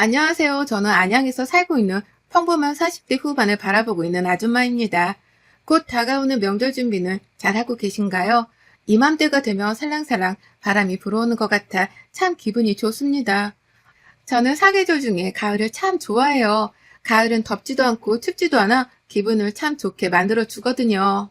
안녕하세요. 저는 안양에서 살고 있는 평범한 40대 후반을 바라보고 있는 아줌마입니다. 곧 다가오는 명절 준비는 잘하고 계신가요? 이맘때가 되면 살랑살랑 바람이 불어오는 것 같아 참 기분이 좋습니다. 저는 사계절 중에 가을을 참 좋아해요. 가을은 덥지도 않고 춥지도 않아 기분을 참 좋게 만들어 주거든요.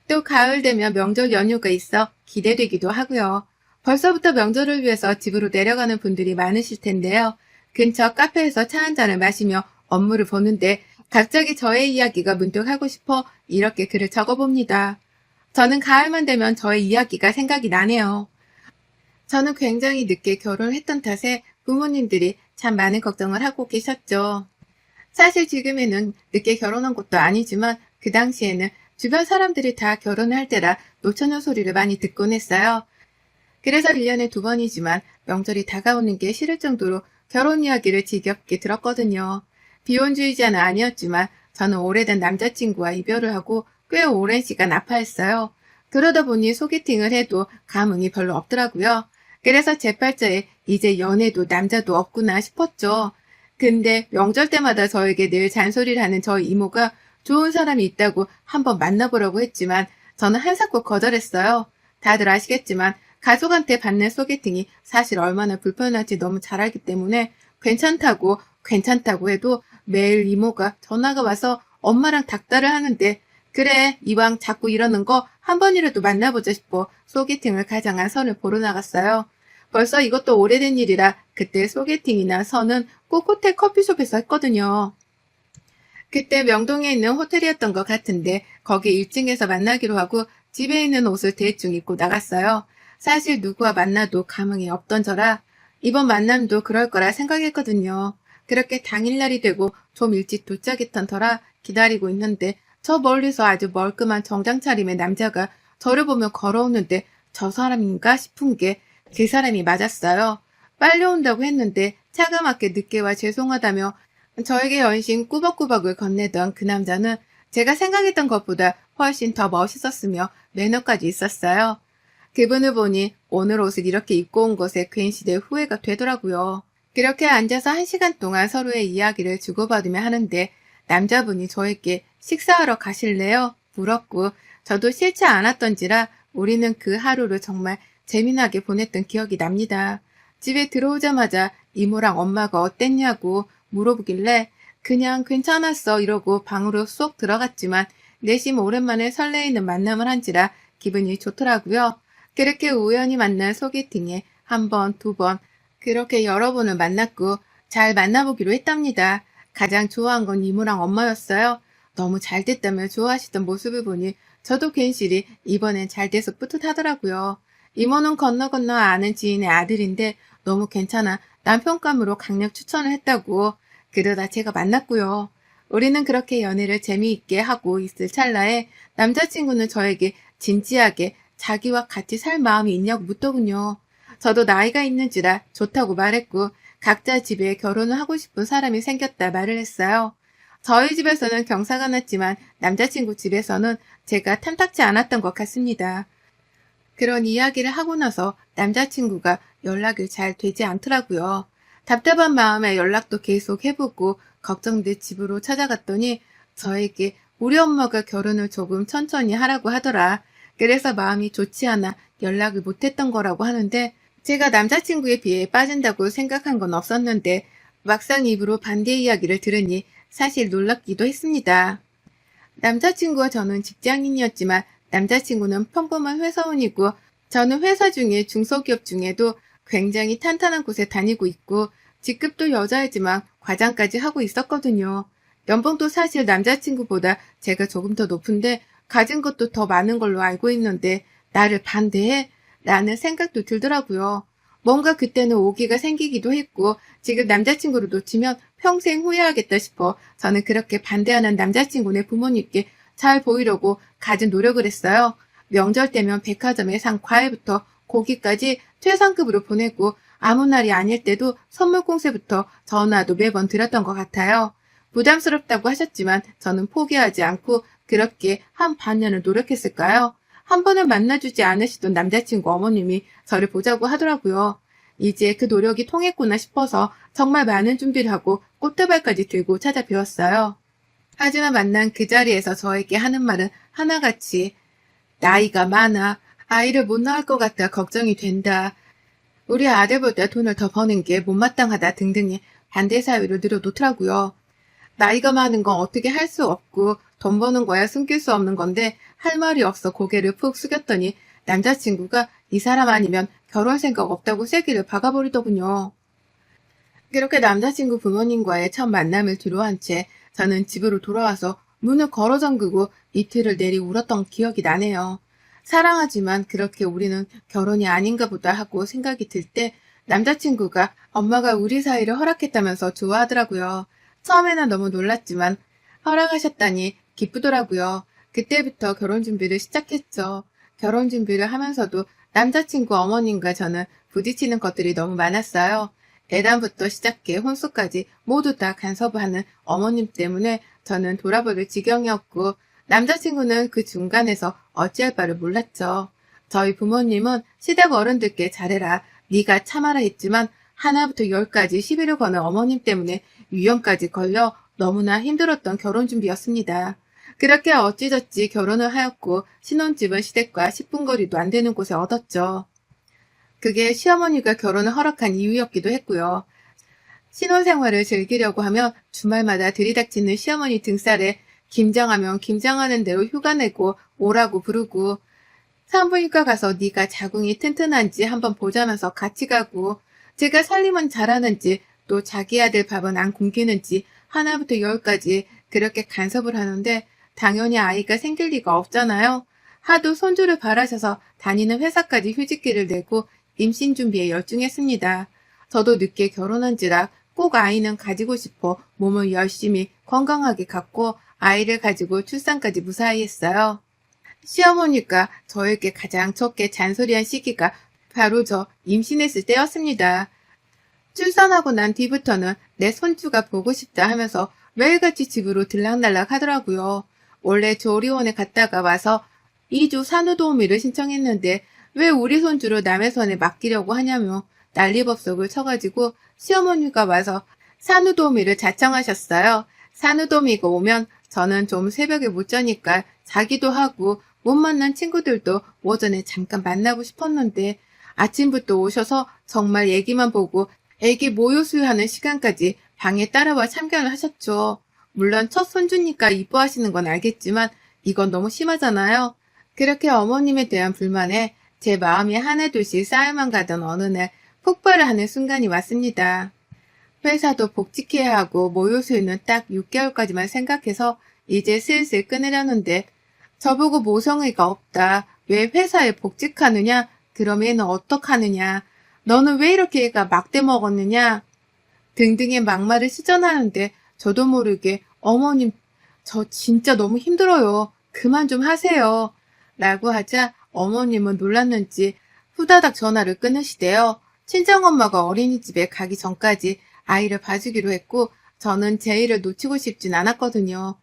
또 가을 되면 명절 연휴가 있어 기대되기도 하고요. 벌써부터 명절을 위해서 집으로 내려가는 분들이 많으실 텐데요. 근처 카페에서 차 한 잔을 마시며 업무를 보는데 갑자기 저의 이야기가 문득 하고 싶어 이렇게 글을 적어봅니다. 저는 가을만 되면 저의 이야기가 생각이 나네요. 저는 굉장히 늦게 결혼을 했던 탓에 부모님들이 참 많은 걱정을 하고 계셨죠. 사실 지금에는 늦게 결혼한 것도 아니지만 그 당시에는 주변 사람들이 다 결혼을 할 때라 노처녀 소리를 많이 듣곤 했어요. 그래서 1년에 2번이지만 명절이 다가오는 게 싫을 정도로 결혼 이야기를 지겹게 들었거든요. 비혼주의자는 아니었지만 저는 오래된 남자친구와 이별을 하고 꽤 오랜 시간 아파했어요. 그러다 보니 소개팅을 해도 감흥이 별로 없더라고요. 그래서 제 팔자에 이제 연애도 남자도 없구나 싶었죠. 근데 명절 때마다 저에게 늘 잔소리를 하는 저희 이모가 좋은 사람이 있다고 한번 만나보라고 했지만 저는 한사코 거절했어요. 다들 아시겠지만 가족한테 받는 소개팅이 사실 얼마나 불편할지 너무 잘 알기 때문에 괜찮다고 해도 매일 이모가 전화가 와서 엄마랑 닥달을 하는데 그래 이왕 자꾸 이러는 거 한 번이라도 만나보자 싶어 소개팅을 가장한 선을 보러 나갔어요. 벌써 이것도 오래된 일이라 그때 소개팅이나 선은 꼭 호텔 커피숍에서 했거든요. 그때 명동에 있는 호텔이었던 것 같은데 거기 1층에서 만나기로 하고 집에 있는 옷을 대충 입고 나갔어요. 사실 누구와 만나도 감흥이 없던 저라 이번 만남도 그럴 거라 생각했거든요. 그렇게 당일날이 되고 좀 일찍 도착했던 터라 기다리고 있는데 저 멀리서 아주 멀끔한 정장 차림의 남자가 저를 보며 걸어오는데 저 사람인가 싶은 게 그 사람이 맞았어요. 빨리 온다고 했는데 차가 막게 늦게 와 죄송하다며 저에게 연신 꾸벅꾸벅을 건네던 그 남자는 제가 생각했던 것보다 훨씬 더 멋있었으며 매너까지 있었어요. 그분을 보니 오늘 옷을 이렇게 입고 온 것에 괜시 내 후회가 되더라고요. 그렇게 앉아서 1시간 동안 서로의 이야기를 주고받으며 하는데 남자분이 저에게 식사하러 가실래요? 물었고 저도 싫지 않았던지라 우리는 그 하루를 정말 재미나게 보냈던 기억이 납니다. 집에 들어오자마자 이모랑 엄마가 어땠냐고 물어보길래 그냥 괜찮았어 이러고 방으로 쏙 들어갔지만 내심 오랜만에 설레이는 만남을 한지라 기분이 좋더라고요. 그렇게 우연히 만난 소개팅에 한 번, 두 번, 그렇게 여러 번을 만났고 잘 만나보기로 했답니다. 가장 좋아한 건 이모랑 엄마였어요. 너무 잘 됐다며 좋아하시던 모습을 보니 저도 괜시리 이번엔 잘 돼서 뿌듯하더라고요. 이모는 건너 아는 지인의 아들인데 너무 괜찮아 남편감으로 강력 추천을 했다고. 그러다 제가 만났고요. 우리는 그렇게 연애를 재미있게 하고 있을 찰나에 남자친구는 저에게 진지하게 자기와 같이 살 마음이 있냐고 묻더군요. 저도 나이가 있는지라 좋다고 말했고 각자 집에 결혼을 하고 싶은 사람이 생겼다 말을 했어요. 저희 집에서는 경사가 났지만 남자친구 집에서는 제가 탐탁지 않았던 것 같습니다. 그런 이야기를 하고 나서 남자친구가 연락이 잘 되지 않더라고요. 답답한 마음에 연락도 계속 해보고 걱정돼 집으로 찾아갔더니 저에게 우리 엄마가 결혼을 조금 천천히 하라고 하더라. 그래서 마음이 좋지 않아 연락을 못했던 거라고 하는데 제가 남자친구에 비해 빠진다고 생각한 건 없었는데 막상 입으로 반대 이야기를 들으니 사실 놀랍기도 했습니다. 남자친구와 저는 직장인이었지만 남자친구는 평범한 회사원이고 저는 회사 중에 중소기업 중에도 굉장히 탄탄한 곳에 다니고 있고 직급도 여자이지만 과장까지 하고 있었거든요. 연봉도 사실 남자친구보다 제가 조금 더 높은데 가진 것도 더 많은 걸로 알고 있는데 나를 반대해? 라는 생각도 들더라고요. 뭔가 그때는 오기가 생기기도 했고 지금 남자친구를 놓치면 평생 후회하겠다 싶어 저는 그렇게 반대하는 남자친구네 부모님께 잘 보이려고 가진 노력을 했어요. 명절 때면 백화점에 산 과일부터 고기까지 최상급으로 보내고 아무 날이 아닐 때도 선물 공세부터 전화도 매번 드렸던 것 같아요. 부담스럽다고 하셨지만 저는 포기하지 않고 그렇게 한 반년을 노력했을까요? 한 번을 만나주지 않으시던 남자친구 어머님이 저를 보자고 하더라고요. 이제 그 노력이 통했구나 싶어서 정말 많은 준비를 하고 꽃다발까지 들고 찾아뵈었어요. 하지만 만난 그 자리에서 저에게 하는 말은 하나같이 나이가 많아, 아이를 못 낳을 것 같아 걱정이 된다, 우리 아들보다 돈을 더 버는 게 못마땅하다 등등의 반대 사유를 늘어놓더라고요. 나이가 많은 건 어떻게 할 수 없고 돈 버는 거야 숨길 수 없는 건데 할 말이 없어 고개를 푹 숙였더니 남자친구가 이 사람 아니면 결혼 생각 없다고 쐐기를 박아버리더군요. 그렇게 남자친구 부모님과의 첫 만남을 뒤로한 채 저는 집으로 돌아와서 문을 걸어 잠그고 이틀을 내리 울었던 기억이 나네요. 사랑하지만 그렇게 우리는 결혼이 아닌가 보다 하고 생각이 들 때 남자친구가 엄마가 우리 사이를 허락했다면서 좋아하더라고요. 처음에는 너무 놀랐지만 허락하셨다니 기쁘더라고요. 그때부터 결혼 준비를 시작했죠. 결혼 준비를 하면서도 남자친구 어머님과 저는 부딪히는 것들이 너무 많았어요. 예단부터 시작해 혼수까지 모두 다 간섭을 하는 어머님 때문에 저는 돌아버릴 지경이었고 남자친구는 그 중간에서 어찌할 바를 몰랐죠. 저희 부모님은 시댁 어른들께 잘해라, 네가 참아라 했지만 하나부터 열까지 시비를 거는 어머님 때문에 위험까지 걸려 너무나 힘들었던 결혼 준비였습니다. 그렇게 어찌저찌 결혼을 하였고 신혼집은 시댁과 10분 거리도 안 되는 곳에 얻었죠. 그게 시어머니가 결혼을 허락한 이유였기도 했고요. 신혼생활을 즐기려고 하면 주말마다 들이닥치는 시어머니 등살에 김장하면 김장하는 대로 휴가 내고 오라고 부르고 산부인과 가서 네가 자궁이 튼튼한지 한번 보자면서 같이 가고 제가 살림은 잘하는지 또 자기 아들 밥은 안 굶기는지 하나부터 열까지 그렇게 간섭을 하는데 당연히 아이가 생길 리가 없잖아요. 하도 손주를 바라셔서 다니는 회사까지 휴직기를 내고 임신 준비에 열중했습니다. 저도 늦게 결혼한지라 꼭 아이는 가지고 싶어 몸을 열심히 건강하게 갖고 아이를 가지고 출산까지 무사히 했어요. 시어머니가 저에게 가장 적게 잔소리한 시기가 바로 저 임신했을 때였습니다. 출산하고 난 뒤부터는 내 손주가 보고 싶다 하면서 매일같이 집으로 들락날락 하더라고요. 원래 조리원에 갔다가 와서 2주 산후도우미를 신청했는데 왜 우리 손주를 남의 손에 맡기려고 하냐며 난리법석을 쳐가지고 시어머니가 와서 산후도우미를 자청하셨어요. 산후도우미가 오면 저는 좀 새벽에 못 자니까 자기도 하고 못 만난 친구들도 오전에 잠깐 만나고 싶었는데 아침부터 오셔서 정말 얘기만 보고 애기 모유 수유하는 시간까지 방에 따라와 참견을 하셨죠. 물론 첫 손주니까 이뻐하시는 건 알겠지만 이건 너무 심하잖아요. 그렇게 어머님에 대한 불만에 제 마음이 하나둘씩 쌓여만 가던 어느 날 폭발을 하는 순간이 왔습니다. 회사도 복직해야 하고 모유 수유는 딱 6개월까지만 생각해서 이제 슬슬 끊으려는데 저보고 모성의가 없다. 왜 회사에 복직하느냐? 그럼 얘는 어떡하느냐? 너는 왜 이렇게 애가 막대 먹었느냐? 등등의 막말을 시전하는데 저도 모르게 어머님 저 진짜 너무 힘들어요. 그만 좀 하세요. 라고 하자 어머님은 놀랐는지 후다닥 전화를 끊으시대요. 친정엄마가 어린이집에 가기 전까지 아이를 봐주기로 했고 저는 제 일을 놓치고 싶진 않았거든요.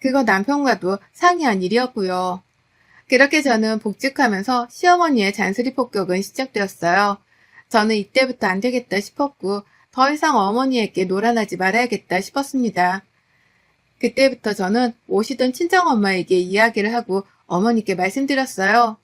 그거 남편과도 상의한 일이었고요. 그렇게 저는 복직하면서 시어머니의 잔소리 폭격은 시작되었어요. 저는 이때부터 안 되겠다 싶었고 더 이상 어머니에게 놀아나지 말아야겠다 싶었습니다. 그때부터 저는 오시던 친정엄마에게 이야기를 하고 어머니께 말씀드렸어요.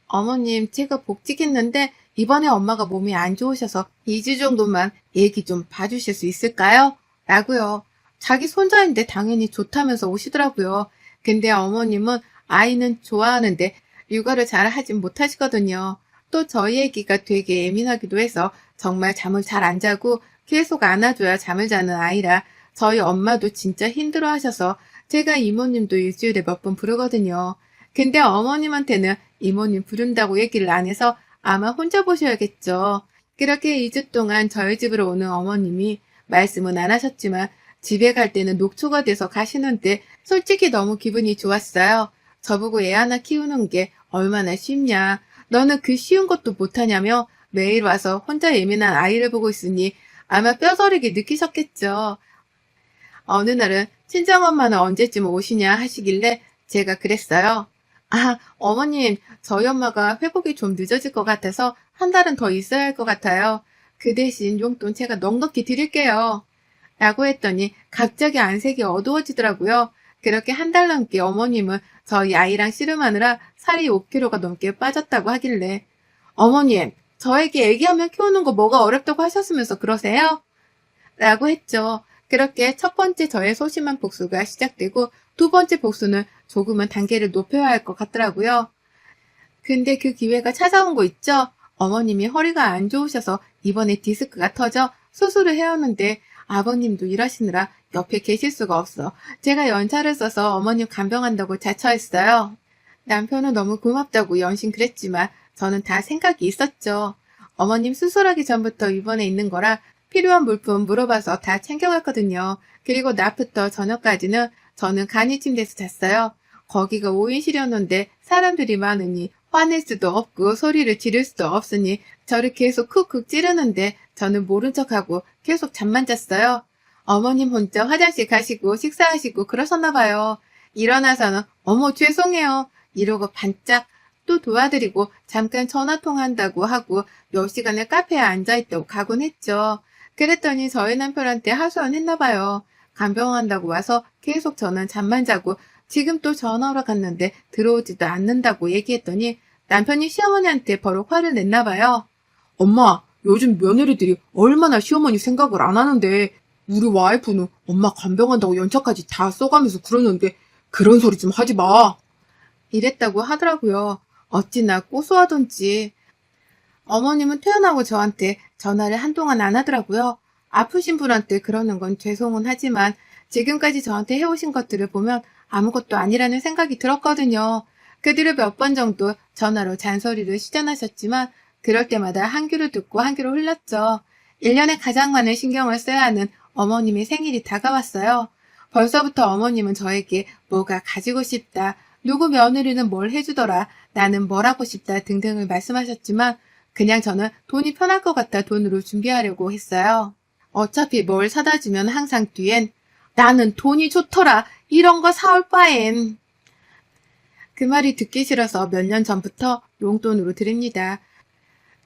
어머님, 제가 복직했는데 이번에 엄마가 몸이 안 좋으셔서 2주 정도만 얘기 좀 봐주실 수 있을까요? 라고요. 자기 손자인데 당연히 좋다면서 오시더라고요. 근데 어머님은 아이는 좋아하는데 육아를 잘 하진 못하시거든요. 또 저희 애기가 되게 예민하기도 해서 정말 잠을 잘 안 자고 계속 안아줘야 잠을 자는 아이라 저희 엄마도 진짜 힘들어 하셔서 제가 이모님도 일주일에 몇 번 부르거든요. 근데 어머님한테는 이모님 부른다고 얘기를 안 해서 아마 혼자 보셔야겠죠. 그렇게 2주 동안 저희 집으로 오는 어머님이 말씀은 안 하셨지만 집에 갈 때는 녹초가 돼서 가시는데 솔직히 너무 기분이 좋았어요. 저보고 애 하나 키우는 게 얼마나 쉽냐. 너는 그 쉬운 것도 못하냐며 매일 와서 혼자 예민한 아이를 보고 있으니 아마 뼈저리게 느끼셨겠죠. 어느 날은 친정엄마는 언제쯤 오시냐 하시길래 제가 그랬어요. 아, 어머님, 저희 엄마가 회복이 좀 늦어질 것 같아서 한 달은 더 있어야 할 것 같아요. 그 대신 용돈 제가 넉넉히 드릴게요. 라고 했더니 갑자기 안색이 어두워지더라고요. 그렇게 한 달 넘게 어머님은 저희 아이랑 씨름하느라 살이 5kg가 넘게 빠졌다고 하길래 어머님, 저에게 애기 한 명 키우는 거 뭐가 어렵다고 하셨으면서 그러세요? 라고 했죠. 그렇게 첫 번째 저의 소심한 복수가 시작되고 두 번째 복수는 조금은 단계를 높여야 할 것 같더라고요. 근데 그 기회가 찾아온 거 있죠? 어머님이 허리가 안 좋으셔서 이번에 디스크가 터져 수술을 해왔는데 아버님도 일하시느라 옆에 계실 수가 없어. 제가 연차를 써서 어머님 간병한다고 자처했어요. 남편은 너무 고맙다고 연신 그랬지만 저는 다 생각이 있었죠. 어머님 수술하기 전부터 입원해 있는 거라 필요한 물품 물어봐서 다 챙겨갔거든요. 그리고 낮부터 저녁까지는 저는 간이 침대에서 잤어요. 거기가 5인실이었는데 사람들이 많으니 화낼 수도 없고 소리를 지를 수도 없으니 저를 계속 쿡쿡 찌르는데 저는 모른 척하고 계속 잠만 잤어요. 어머님 혼자 화장실 가시고 식사하시고 그러셨나 봐요. 일어나서는 어머 죄송해요 이러고 반짝 또 도와드리고 잠깐 전화통화한다고 하고 몇 시간을 카페에 앉아있다고 가곤 했죠. 그랬더니 저희 남편한테 하소연했나 봐요. 간병한다고 와서 계속 저는 잠만 자고 지금 또 전화하러 갔는데 들어오지도 않는다고 얘기했더니 남편이 시어머니한테 버럭 화를 냈나 봐요. 엄마, 요즘 며느리들이 얼마나 시어머니 생각을 안 하는데 우리 와이프는 엄마 간병한다고 연차까지 다 써가면서 그러는데 그런 소리 좀 하지 마. 이랬다고 하더라고요. 어찌나 고소하던지. 어머님은 퇴원하고 저한테 전화를 한동안 안 하더라고요. 아프신 분한테 그러는 건 죄송은 하지만 지금까지 저한테 해오신 것들을 보면 아무것도 아니라는 생각이 들었거든요. 그 뒤로 몇 번 정도 전화로 잔소리를 시전하셨지만 그럴 때마다 한 귀로 듣고 한 귀로 흘렸죠. 1년에 가장 많은 신경을 써야 하는 어머님의 생일이 다가왔어요. 벌써부터 어머님은 저에게 뭐가 가지고 싶다, 누구 며느리는 뭘 해주더라, 나는 뭘 하고 싶다 등등을 말씀하셨지만 그냥 저는 돈이 편할 것 같아 돈으로 준비하려고 했어요. 어차피 뭘 사다 주면 항상 뒤엔 나는 돈이 좋더라, 이런 거 사올 바엔. 그 말이 듣기 싫어서 몇 년 전부터 용돈으로 드립니다.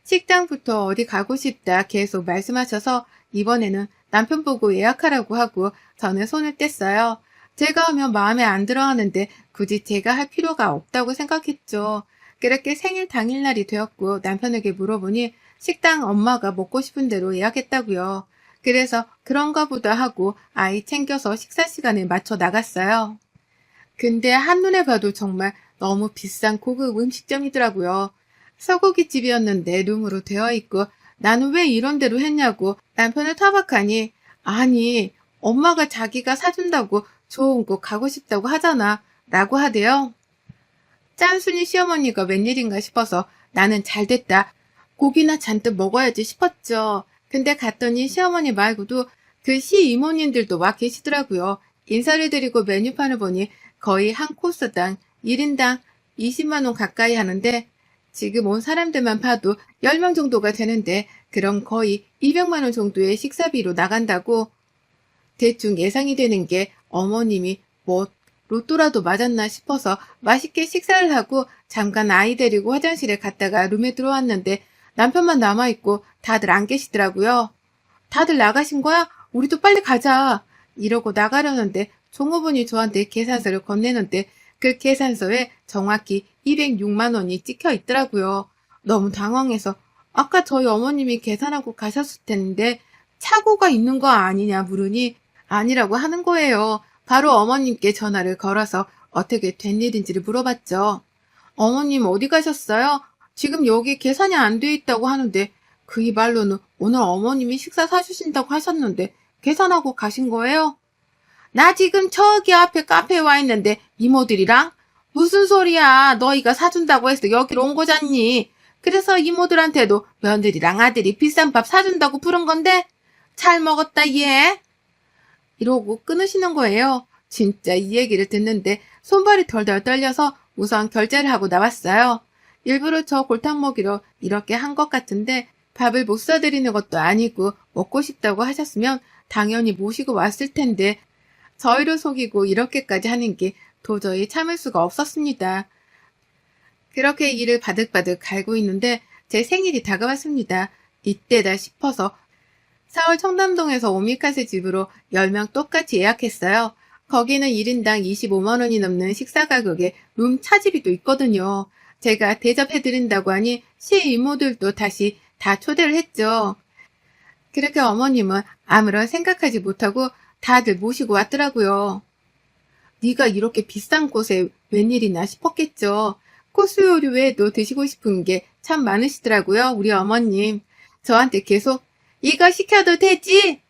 식당부터 어디 가고 싶다 계속 말씀하셔서 이번에는 남편 보고 예약하라고 하고 저는 손을 뗐어요. 제가 하면 마음에 안 들어 하는데 굳이 제가 할 필요가 없다고 생각했죠. 그렇게 생일 당일날이 되었고 남편에게 물어보니 식당 엄마가 먹고 싶은 대로 예약했다고요. 그래서 그런가 보다 하고 아이 챙겨서 식사 시간에 맞춰 나갔어요. 근데 한눈에 봐도 정말 너무 비싼 고급 음식점이더라고요. 소고기집이었는데 룸으로 되어 있고 나는 왜 이런 데로 했냐고 남편을 타박하니 아니 엄마가 자기가 사준다고 좋은 곳 가고 싶다고 하잖아 라고 하대요. 짠순이 시어머니가 웬일인가 싶어서 나는 잘됐다. 고기나 잔뜩 먹어야지 싶었죠. 근데 갔더니 시어머니 말고도 그 시이모님들도 와 계시더라고요. 인사를 드리고 메뉴판을 보니 거의 한 코스당 1인당 20만 원 가까이 하는데 지금 온 사람들만 봐도 10명 정도가 되는데 그럼 거의 200만 원 정도의 식사비로 나간다고. 대충 예상이 되는 게 어머님이 뭐 로또라도 맞았나 싶어서 맛있게 식사를 하고 잠깐 아이 데리고 화장실에 갔다가 룸에 들어왔는데 남편만 남아있고 다들 안 계시더라고요. 다들 나가신 거야? 우리도 빨리 가자. 이러고 나가려는데 종업원이 저한테 계산서를 건네는데 그 계산서에 정확히 206만 원이 찍혀 있더라고요. 너무 당황해서 아까 저희 어머님이 계산하고 가셨을 텐데 착오가 있는 거 아니냐 물으니 아니라고 하는 거예요. 바로 어머님께 전화를 걸어서 어떻게 된 일인지를 물어봤죠. 어머님 어디 가셨어요? 지금 여기 계산이 안 돼 있다고 하는데 그이 말로는 오늘 어머님이 식사 사주신다고 하셨는데 계산하고 가신 거예요? 나 지금 저기 앞에 카페에 와 있는데 이모들이랑 무슨 소리야 너희가 사준다고 해서 여기로 온 거잖니. 그래서 이모들한테도 며느리랑 아들이 비싼 밥 사준다고 부른 건데 잘 먹었다 얘. 이러고 끊으시는 거예요. 진짜 이 얘기를 듣는데 손발이 덜덜 떨려서 우선 결제를 하고 나왔어요. 일부러 저 골탕 먹이러 이렇게 한 것 같은데 밥을 못 사드리는 것도 아니고 먹고 싶다고 하셨으면 당연히 모시고 왔을 텐데 저희를 속이고 이렇게까지 하는 게 도저히 참을 수가 없었습니다. 그렇게 일을 바득바득 갈고 있는데 제 생일이 다가왔습니다. 이때다 싶어서 서울 청담동에서 오미카세 집으로 10명 똑같이 예약했어요. 거기는 1인당 25만 원이 넘는 식사 가격에 룸 차집이 또 있거든요. 제가 대접해드린다고 하니 시이모들도 다시 다 초대를 했죠. 그렇게 어머님은 아무런 생각하지 못하고 다들 모시고 왔더라고요. 네가 이렇게 비싼 곳에 웬일이나 싶었겠죠. 코스 요리 외에도 드시고 싶은 게 참 많으시더라고요, 우리 어머님. 저한테 계속 이거 시켜도 되지?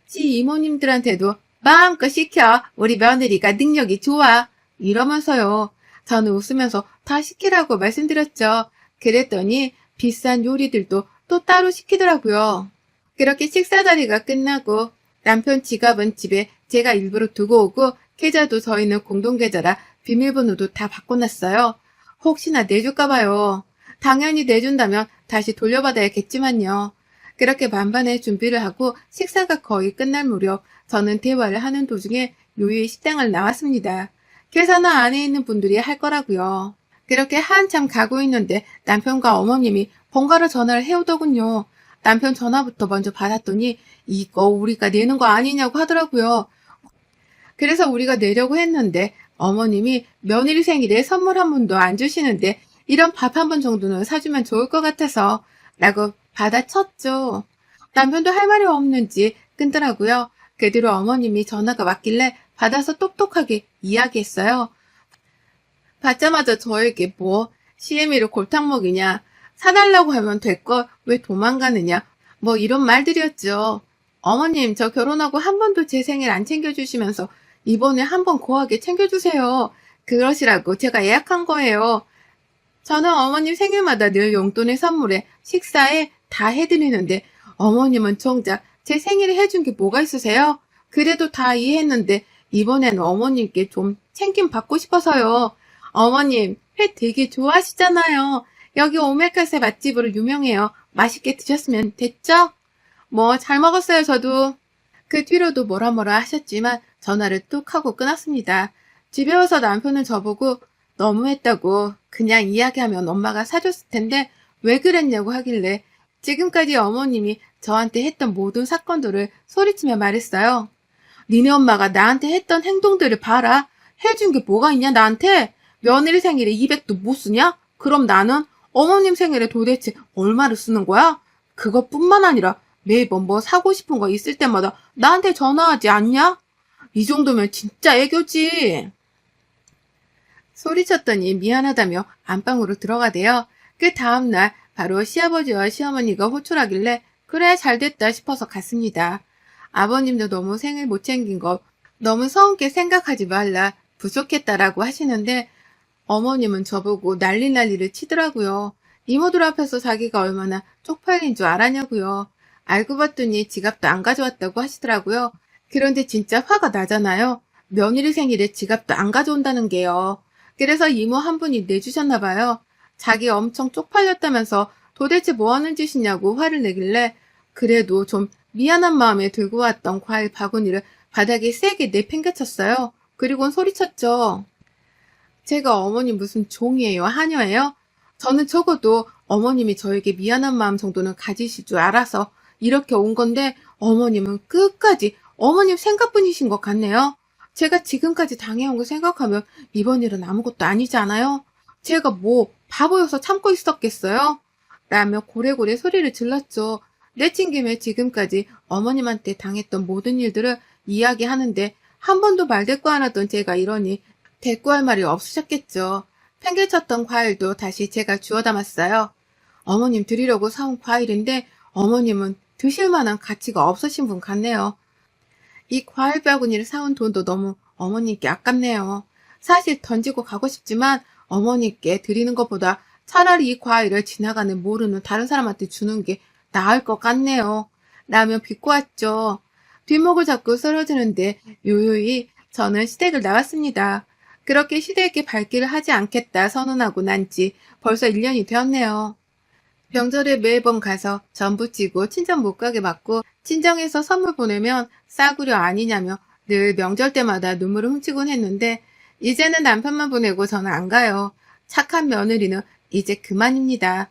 시 이모님들한테도 마음껏 시켜. 우리 며느리가 능력이 좋아. 이러면서요. 저는 웃으면서 다 시키라고 말씀드렸죠. 그랬더니 비싼 요리들도 또 따로 시키더라고요. 그렇게 식사 자리가 끝나고 남편 지갑은 집에 제가 일부러 두고 오고 계좌도 저희는 공동계좌라 비밀번호도 다 바꿔놨어요. 혹시나 내줄까봐요. 당연히 내준다면 다시 돌려받아야겠지만요. 그렇게 만반의 준비를 하고 식사가 거의 끝날 무렵 저는 대화를 하는 도중에 요유의 식당을 나왔습니다. 계산은 안에 있는 분들이 할 거라고요. 그렇게 한참 가고 있는데 남편과 어머님이 번갈아 전화를 해오더군요. 남편 전화부터 먼저 받았더니 이거 우리가 내는 거 아니냐고 하더라고요. 그래서 우리가 내려고 했는데 어머님이 며느리 생일에 선물 한 번도 안 주시는데 이런 밥 한 번 정도는 사주면 좋을 것 같아서 라고 받아쳤죠. 남편도 할 말이 없는지 끊더라고요. 그 뒤로 어머님이 전화가 왔길래 받아서 똑똑하게 이야기했어요. 받자마자 저에게 뭐 CM이를 골탕 먹이냐, 사달라고 하면 될걸 왜 도망가느냐, 뭐 이런 말들이었죠. 어머님, 저 결혼하고 한 번도 제 생일 안 챙겨주시면서 이번에 한 번 고하게 챙겨주세요. 그러시라고 제가 예약한 거예요. 저는 어머님 생일마다 늘 용돈에 선물에 식사에 다 해드리는데 어머님은 정작 제 생일에 해준 게 뭐가 있으세요? 그래도 다 이해했는데 이번에는 어머님께 좀 챙김 받고 싶어서요. 어머님, 회 되게 좋아하시잖아요. 여기 오메카세 맛집으로 유명해요. 맛있게 드셨으면 됐죠? 뭐 잘 먹었어요, 저도. 그 뒤로도 뭐라 하셨지만 전화를 뚝 하고 끊었습니다. 집에 와서 남편은 저보고 너무했다고 그냥 이야기하면 엄마가 사줬을 텐데 왜 그랬냐고 하길래 지금까지 어머님이 저한테 했던 모든 사건들을 소리치며 말했어요. 니네 엄마가 나한테 했던 행동들을 봐라. 해준 게 뭐가 있냐 나한테? 며느리 생일에 200도 못 쓰냐? 그럼 나는 어머님 생일에 도대체 얼마를 쓰는 거야? 그것뿐만 아니라 매번 뭐 사고 싶은 거 있을 때마다 나한테 전화하지 않냐? 이 정도면 진짜 애교지. 소리쳤더니 미안하다며 안방으로 들어가대요. 그 다음날 바로 시아버지와 시어머니가 호출하길래 그래 잘됐다 싶어서 갔습니다. 아버님도 너무 생일 못 챙긴 거 너무 서운게 생각하지 말라 부족했다라고 하시는데 어머님은 저보고 난리를 치더라고요. 이모들 앞에서 자기가 얼마나 쪽팔린 줄 알았냐고요. 알고 봤더니 지갑도 안 가져왔다고 하시더라고요. 그런데 진짜 화가 나잖아요. 며느리 생일에 지갑도 안 가져온다는 게요. 그래서 이모 한 분이 내주셨나 봐요. 자기 엄청 쪽팔렸다면서 도대체 뭐 하는 짓이냐고 화를 내길래 그래도 좀 미안한 마음에 들고 왔던 과일 바구니를 바닥에 세게 내팽개쳤어요. 그리고는 소리쳤죠. 제가 어머니 무슨 종이에요? 하녀예요? 저는 적어도 어머님이 저에게 미안한 마음 정도는 가지실 줄 알아서 이렇게 온 건데 어머님은 끝까지 어머님 생각뿐이신 것 같네요. 제가 지금까지 당해온 거 생각하면 이번 일은 아무것도 아니잖아요. 제가 뭐 바보여서 참고 있었겠어요? 라며 고래고래 소리를 질렀죠. 내친 김에 지금까지 어머님한테 당했던 모든 일들을 이야기하는데 한 번도 말대꾸 안 하던 제가 이러니 대꾸할 말이 없으셨겠죠. 팽개쳤던 과일도 다시 제가 주워 담았어요. 어머님 드리려고 사온 과일인데 어머님은 드실 만한 가치가 없으신 분 같네요. 이 과일 바구니를 사온 돈도 너무 어머님께 아깝네요. 사실 던지고 가고 싶지만 어머니께 드리는 것보다 차라리 이 과일을 지나가는 모르는 다른 사람한테 주는 게 나을 것 같네요. 라며 비꼬았죠. 뒷목을 잡고 쓰러지는데 요요히 저는 시댁을 나왔습니다. 그렇게 시댁에 발길을 하지 않겠다 선언하고 난 지 벌써 1년이 되었네요. 명절에 매번 가서 전 부치고 친정 못 가게 맞고 친정에서 선물 보내면 싸구려 아니냐며 늘 명절 때마다 눈물을 훔치곤 했는데 이제는 남편만 보내고 저는 안 가요. 착한 며느리는 이제 그만입니다.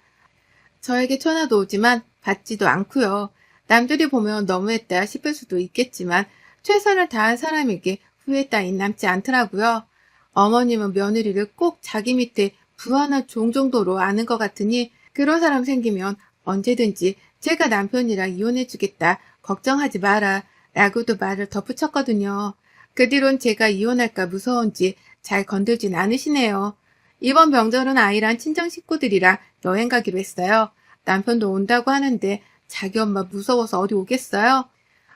저에게 전화도 오지만 받지도 않고요. 남들이 보면 너무했다 싶을 수도 있겠지만 최선을 다한 사람에게 후회 따윈 남지 않더라고요. 어머님은 며느리를 꼭 자기 밑에 부하나 종 정도로 아는 것 같으니 그런 사람 생기면 언제든지 제가 남편이랑 이혼해주겠다. 걱정하지 마라. 라고도 말을 덧붙였거든요. 그 뒤론 제가 이혼할까 무서운지 잘 건들진 않으시네요. 이번 명절은 아이랑 친정 식구들이랑 여행 가기로 했어요. 남편도 온다고 하는데 자기 엄마 무서워서 어디 오겠어요?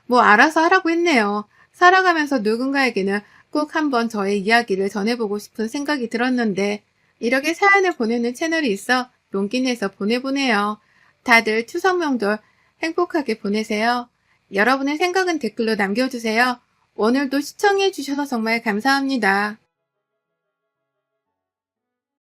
뭐 알아서 하라고 했네요. 살아가면서 누군가에게는 꼭 한번 저의 이야기를 전해보고 싶은 생각이 들었는데 이렇게 사연을 보내는 채널이 있어 용기 내서 보내보네요. 다들 추석 명절 행복하게 보내세요. 여러분의 생각은 댓글로 남겨주세요. 오늘도 시청해주셔서 정말 감사합니다.